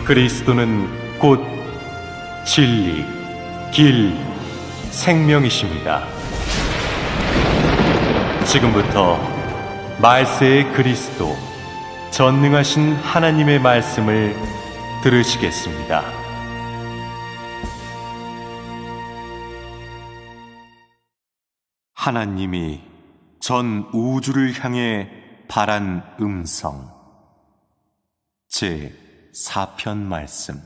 그리스도는 곧 진리, 길, 생명이십니다. 지금부터 말세의 그리스도, 전능하신 하나님의 말씀을 들으시겠습니다. 하나님이 전 우주를 향해 발한 음성 제 4편 말씀.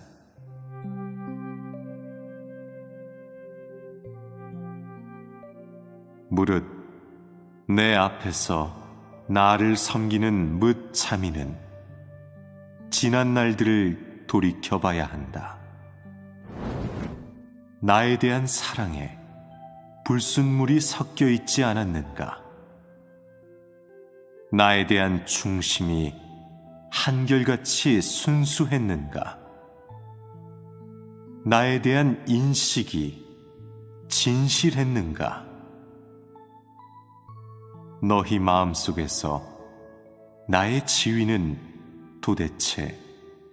무릇 내 앞에서 나를 섬기는 뭇자미는 지난 날들을 돌이켜봐야 한다. 나에 대한 사랑에 불순물이 섞여 있지 않았는가? 나에 대한 충심이 한결같이 순수했는가? 나에 대한 인식이 진실했는가? 너희 마음속에서 나의 지위는 도대체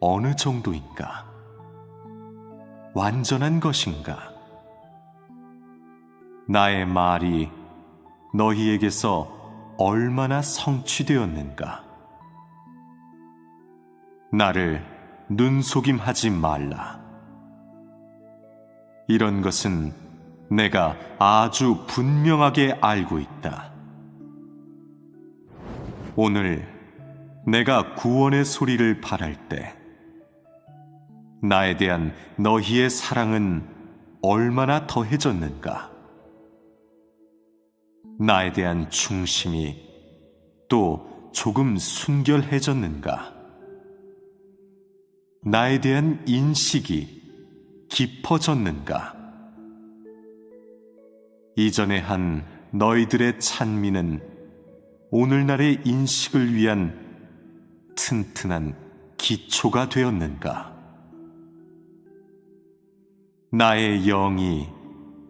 어느 정도인가? 완전한 것인가? 나의 말이 너희에게서 얼마나 성취되었는가? 나를 눈속임하지 말라. 이런 것은 내가 아주 분명하게 알고 있다. 오늘 내가 구원의 소리를 발할 때 나에 대한 너희의 사랑은 얼마나 더해졌는가? 나에 대한 충심이 또 조금 순결해졌는가? 나에 대한 인식이 깊어졌는가? 이전에 한 너희들의 찬미는 오늘날의 인식을 위한 튼튼한 기초가 되었는가? 나의 영이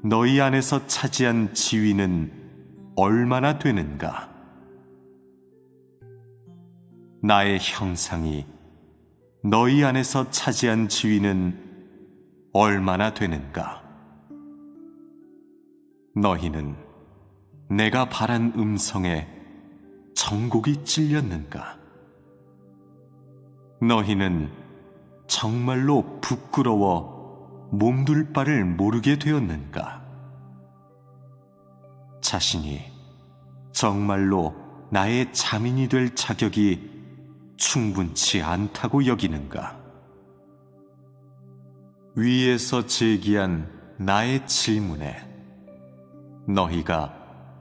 너희 안에서 차지한 지위는 얼마나 되는가? 나의 형상이 너희 안에서 차지한 지위는 얼마나 되는가? 너희는 내가 바란 음성에 정곡이 찔렸는가? 너희는 정말로 부끄러워 몸둘 바를 모르게 되었는가? 자신이 정말로 나의 자민이 될 자격이 충분치 않다고 여기는가? 위에서 제기한 나의 질문에 너희가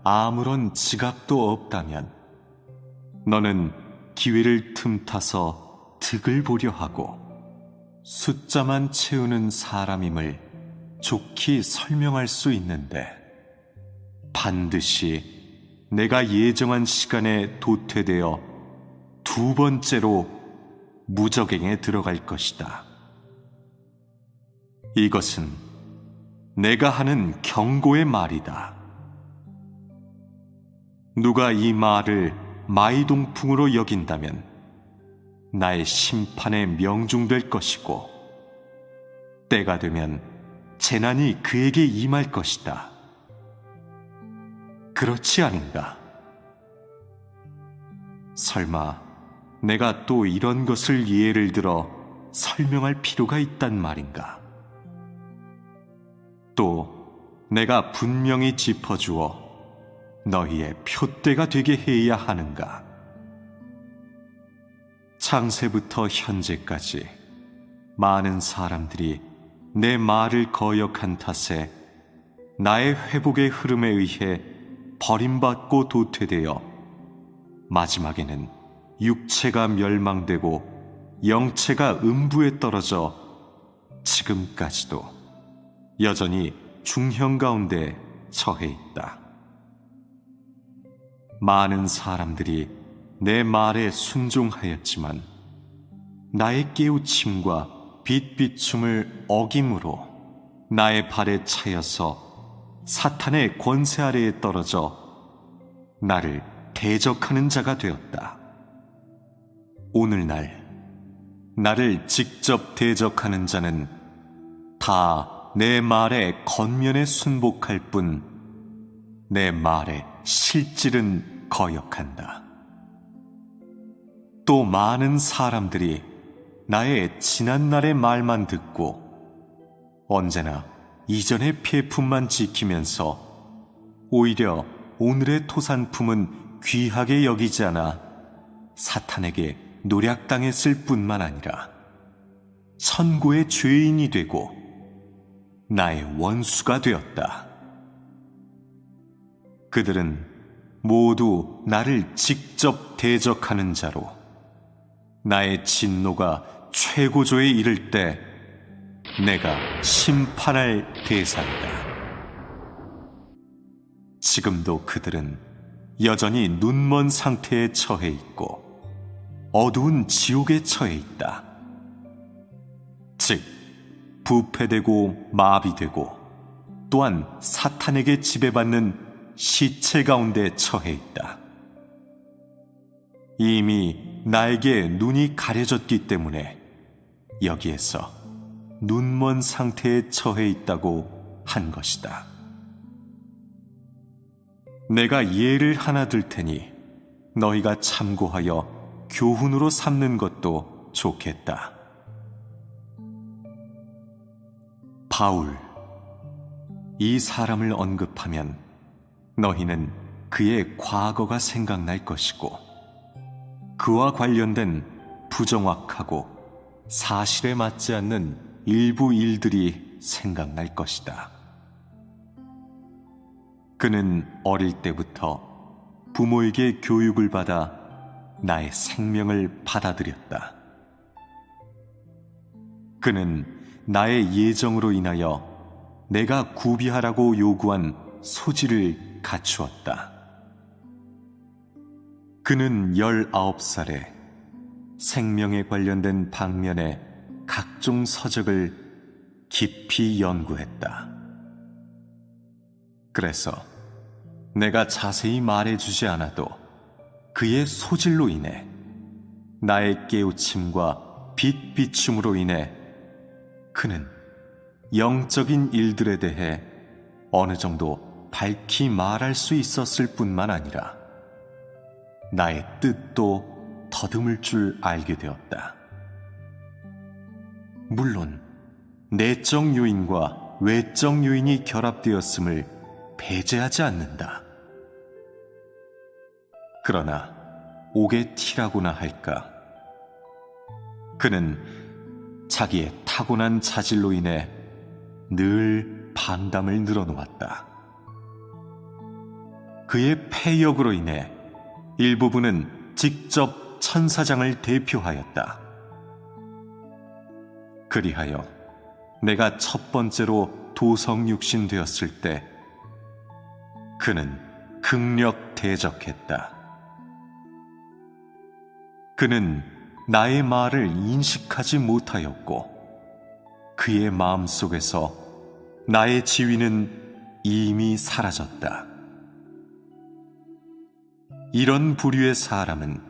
아무런 지각도 없다면 너는 기회를 틈타서 득을 보려 하고 숫자만 채우는 사람임을 좋게 설명할 수 있는데 반드시 내가 예정한 시간에 도태되어 두 번째로 무적행에 들어갈 것이다. 이것은 내가 하는 경고의 말이다. 누가 이 말을 마이동풍으로 여긴다면 나의 심판에 명중될 것이고 때가 되면 재난이 그에게 임할 것이다. 그렇지 않은가? 설마 내가 또 이런 것을 예를 들어 설명할 필요가 있단 말인가? 또 내가 분명히 짚어주어 너희의 표대가 되게 해야 하는가? 창세부터 현재까지 많은 사람들이 내 말을 거역한 탓에 나의 회복의 흐름에 의해 버림받고 도태되어 마지막에는 육체가 멸망되고 영체가 음부에 떨어져 지금까지도 여전히 중형 가운데 처해 있다. 많은 사람들이 내 말에 순종하였지만 나의 깨우침과 빛비춤을 어김으로 나의 발에 차여서 사탄의 권세 아래에 떨어져 나를 대적하는 자가 되었다. 오늘날 나를 직접 대적하는 자는 다 내 말에 겉면에 순복할 뿐 내 말의 실질은 거역한다. 또 많은 사람들이 나의 지난날의 말만 듣고 언제나 이전의 폐품만 지키면서 오히려 오늘의 토산품은 귀하게 여기지 않아 사탄에게 노략당했을 뿐만 아니라 천고의 죄인이 되고 나의 원수가 되었다. 그들은 모두 나를 직접 대적하는 자로 나의 진노가 최고조에 이를 때 내가 심판할 대상이다. 지금도 그들은 여전히 눈먼 상태에 처해 있고 어두운 지옥에 처해 있다. 즉 부패되고 마비되고 또한 사탄에게 지배받는 시체 가운데 처해 있다. 이미 나에게 눈이 가려졌기 때문에 여기에서 눈먼 상태에 처해 있다고 한 것이다. 내가 예를 하나 들 테니 너희가 참고하여 교훈으로 삼는 것도 좋겠다. 바울, 이 사람을 언급하면 너희는 그의 과거가 생각날 것이고 그와 관련된 부정확하고 사실에 맞지 않는 일부 일들이 생각날 것이다. 그는 어릴 때부터 부모에게 교육을 받아 나의 생명을 받아들였다. 그는 나의 예정으로 인하여 내가 구비하라고 요구한 소질을 갖추었다. 그는 19살에 생명에 관련된 방면의 각종 서적을 깊이 연구했다. 그래서 내가 자세히 말해주지 않아도 그의 소질로 인해 나의 깨우침과 빛 비춤으로 인해 그는 영적인 일들에 대해 어느 정도 밝히 말할 수 있었을 뿐만 아니라 나의 뜻도 더듬을 줄 알게 되었다. 물론 내적 요인과 외적 요인이 결합되었음을 배제하지 않는다. 그러나 옥의 티라고나 할까? 그는 자기의 타고난 자질로 인해 늘 반담을 늘어놓았다. 그의 패역으로 인해 일부분은 직접 천사장을 대표하였다. 그리하여 내가 첫 번째로 도성육신 되었을 때 그는 극력 대적했다. 그는 나의 말을 인식하지 못하였고 그의 마음속에서 나의 지위는 이미 사라졌다. 이런 부류의 사람은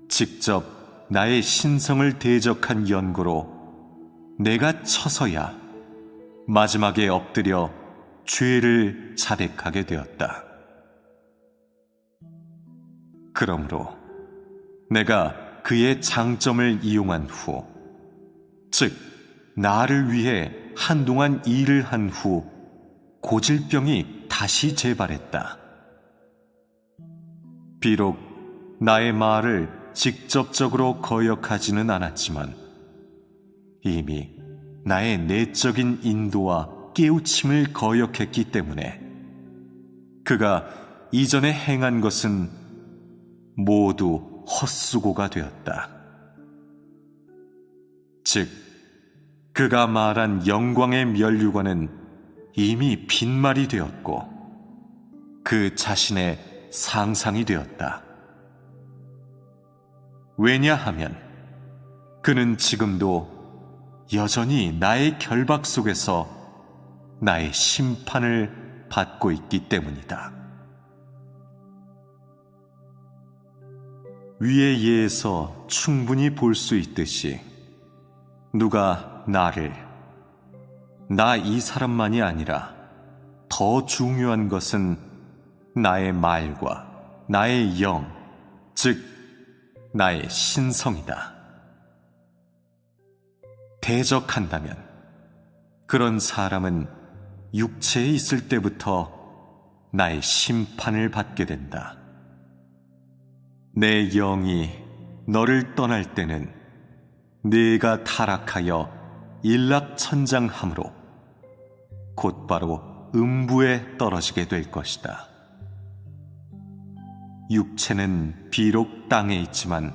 직접 나의 신성을 대적한 연고로 내가 쳐서야 마지막에 엎드려 죄를 자백하게 되었다. 그러므로 내가 그의 장점을 이용한 후, 즉 나를 위해 한동안 일을 한 후 고질병이 다시 재발했다. 비록 나의 말을 직접적으로 거역하지는 않았지만 이미 나의 내적인 인도와 깨우침을 거역했기 때문에 그가 이전에 행한 것은 모두 헛수고가 되었다. 즉 그가 말한 영광의 면류관은 이미 빈말이 되었고 그 자신의 상상이 되었다. 왜냐하면 그는 지금도 여전히 나의 결박 속에서 나의 심판을 받고 있기 때문이다. 위의 예에서 충분히 볼 수 있듯이 누가 나를, 나 이 사람만이 아니라 더 중요한 것은 나의 말과 나의 영, 즉 나의 신성이다. 대적한다면 그런 사람은 육체에 있을 때부터 나의 심판을 받게 된다. 내 영이 너를 떠날 때는 네가 타락하여 일락천장함으로 곧바로 음부에 떨어지게 될 것이다. 육체는 비록 땅에 있지만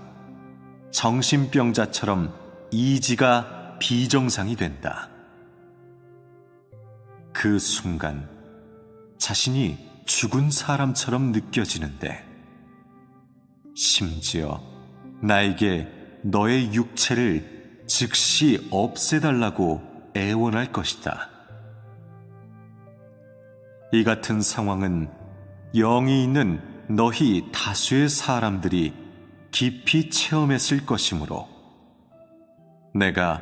정신병자처럼 이지가 비정상이 된다. 그 순간 자신이 죽은 사람처럼 느껴지는데, 심지어 나에게 너의 육체를 즉시 없애달라고 애원할 것이다. 이 같은 상황은 영이 있는 너희 다수의 사람들이 깊이 체험했을 것이므로 내가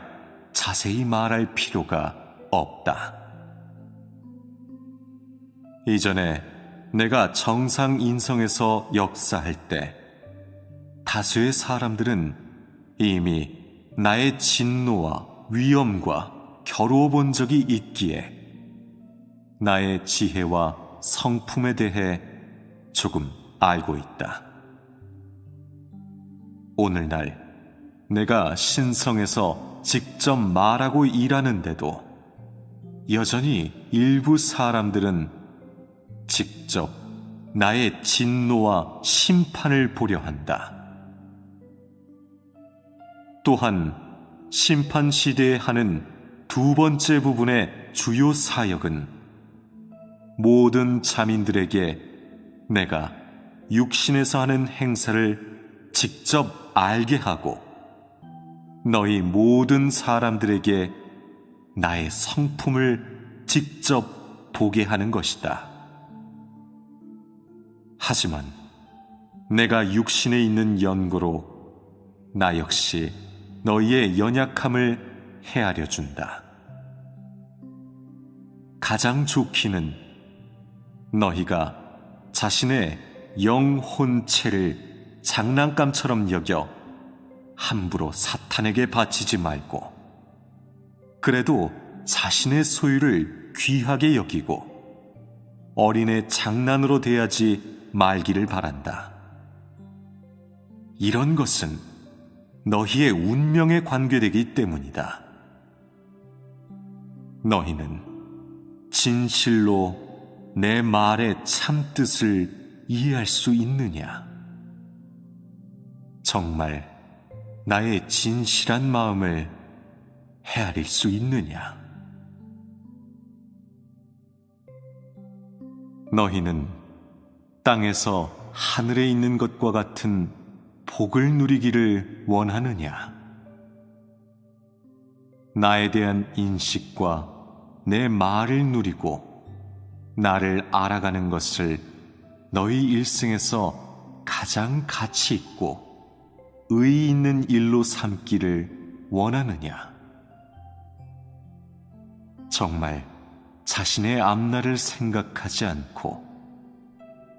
자세히 말할 필요가 없다. 이전에 내가 정상 인성에서 역사할 때 다수의 사람들은 이미 나의 진노와 위엄과 겨루어 본 적이 있기에 나의 지혜와 성품에 대해 조금 알고 있다. 오늘날 내가 신성에서 직접 말하고 일하는데도 여전히 일부 사람들은 직접 나의 진노와 심판을 보려 한다. 또한 심판 시대에 하는 두 번째 부분의 주요 사역은 모든 자민들에게 내가 육신에서 하는 행사를 직접 알게 하고 너희 모든 사람들에게 나의 성품을 직접 보게 하는 것이다. 하지만 내가 육신에 있는 연고로 나 역시 너희의 연약함을 헤아려 준다. 가장 좋기는 너희가 자신의 영혼체를 장난감처럼 여겨 함부로 사탄에게 바치지 말고, 그래도 자신의 소유를 귀하게 여기고 어린애 장난으로 대하지 말기를 바란다. 이런 것은 너희의 운명에 관계되기 때문이다. 너희는 진실로 내 말의 참뜻을 이해할 수 있느냐? 정말 나의 진실한 마음을 헤아릴 수 있느냐? 너희는 땅에서 하늘에 있는 것과 같은 복을 누리기를 원하느냐? 나에 대한 인식과 내 말을 누리고 나를 알아가는 것을 너희 일생에서 가장 가치 있고 의의 있는 일로 삼기를 원하느냐? 정말 자신의 앞날을 생각하지 않고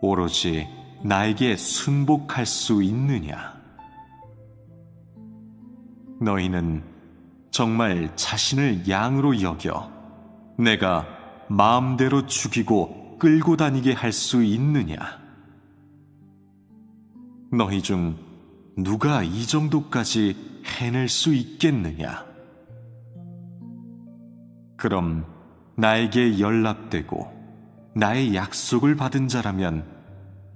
오로지 나에게 순복할 수 있느냐? 너희는 정말 자신을 양으로 여겨 내가 마음대로 죽이고 끌고 다니게 할 수 있느냐? 너희 중 누가 이 정도까지 해낼 수 있겠느냐? 그럼 나에게 연락되고 나의 약속을 받은 자라면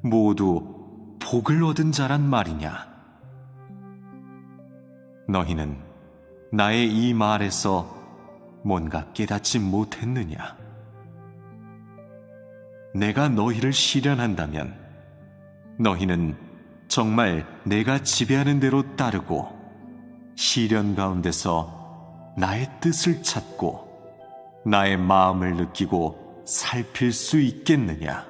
모두 복을 얻은 자란 말이냐? 너희는 나의 이 말에서 뭔가 깨닫지 못했느냐? 내가 너희를 시련한다면 너희는 정말 내가 지배하는 대로 따르고 시련 가운데서 나의 뜻을 찾고 나의 마음을 느끼고 살필 수 있겠느냐?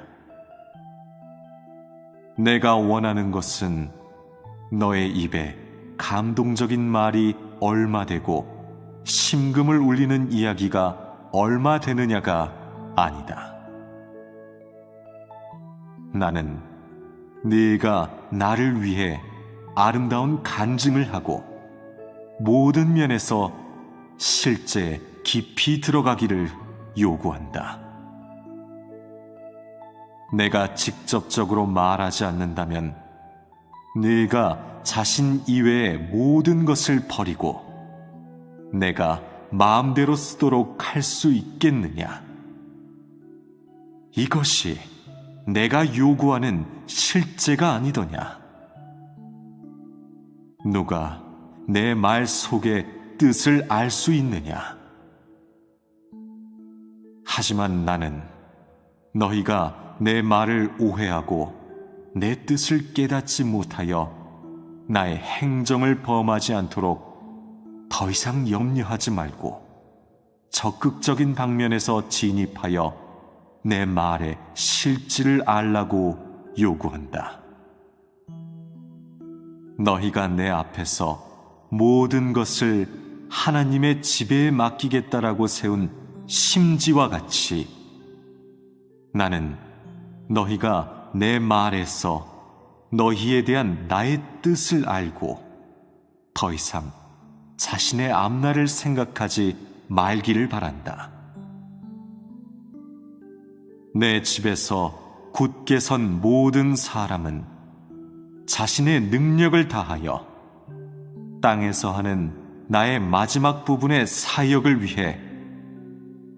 내가 원하는 것은 너의 입에 감동적인 말이 얼마 되고 심금을 울리는 이야기가 얼마 되느냐가 아니다. 나는 네가 나를 위해 아름다운 간증을 하고 모든 면에서 실제 깊이 들어가기를 요구한다. 내가 직접적으로 말하지 않는다면 네가 자신 이외의 모든 것을 버리고 내가 마음대로 쓰도록 할 수 있겠느냐? 이것이 내가 요구하는 실제가 아니더냐? 누가 내 말 속의 뜻을 알 수 있느냐? 하지만 나는 너희가 내 말을 오해하고 내 뜻을 깨닫지 못하여 나의 행정을 범하지 않도록 더 이상 염려하지 말고 적극적인 방면에서 진입하여 내 말의 실질을 알라고 요구한다. 너희가 내 앞에서 모든 것을 하나님의 지배에 맡기겠다라고 세운 심지와 같이 나는 너희가 내 말에서 너희에 대한 나의 뜻을 알고 더 이상 자신의 앞날을 생각하지 말기를 바란다. 내 집에서 굳게 선 모든 사람은 자신의 능력을 다하여 땅에서 하는 나의 마지막 부분의 사역을 위해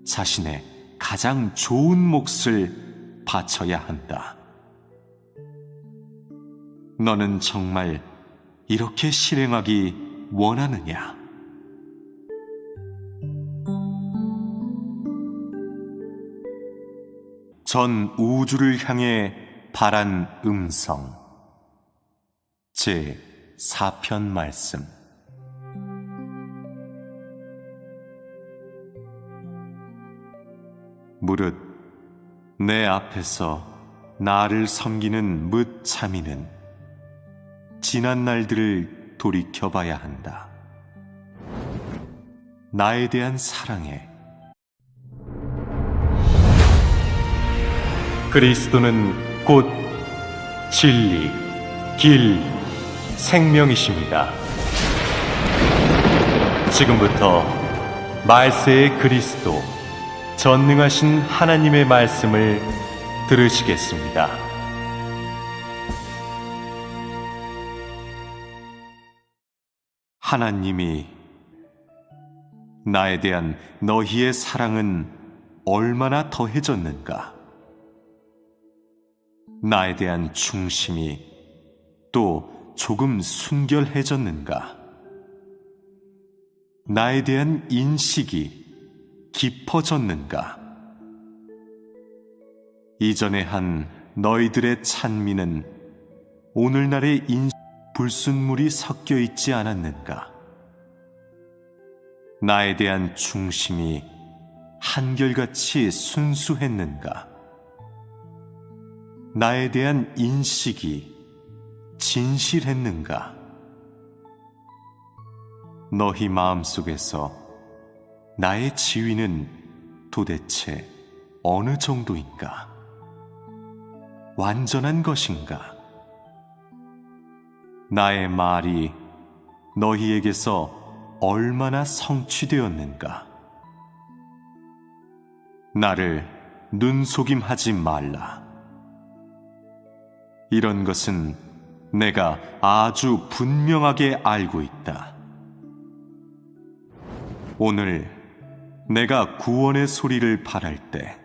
자신의 가장 좋은 몫을 바쳐야 한다. 너는 정말 이렇게 실행하기 원하느냐? 전 우주를 향해 바란 음성 제 4편 말씀. 무릇 내 앞에서 나를 섬기는 뭇자미는 지난 날들을 돌이켜봐야 한다. 나에 대한 사랑에 그리스도는 곧 진리, 길, 생명이십니다. 지금부터 말세의 그리스도, 전능하신 하나님의 말씀을 들으시겠습니다. 하나님이 나에 대한 너희의 사랑은 얼마나 더해졌는가? 나에 대한 충심이 또 조금 순결해졌는가? 나에 대한 인식이 깊어졌는가? 이전에 한 너희들의 찬미는 오늘날의 불순물이 섞여 있지 않았는가? 나에 대한 충심이 한결같이 순수했는가? 나에 대한 인식이 진실했는가? 너희 마음속에서 나의 지위는 도대체 어느 정도인가? 완전한 것인가? 나의 말이 너희에게서 얼마나 성취되었는가? 나를 눈속임하지 말라. 이런 것은 내가 아주 분명하게 알고 있다. 오늘 내가 구원의 소리를 발할 때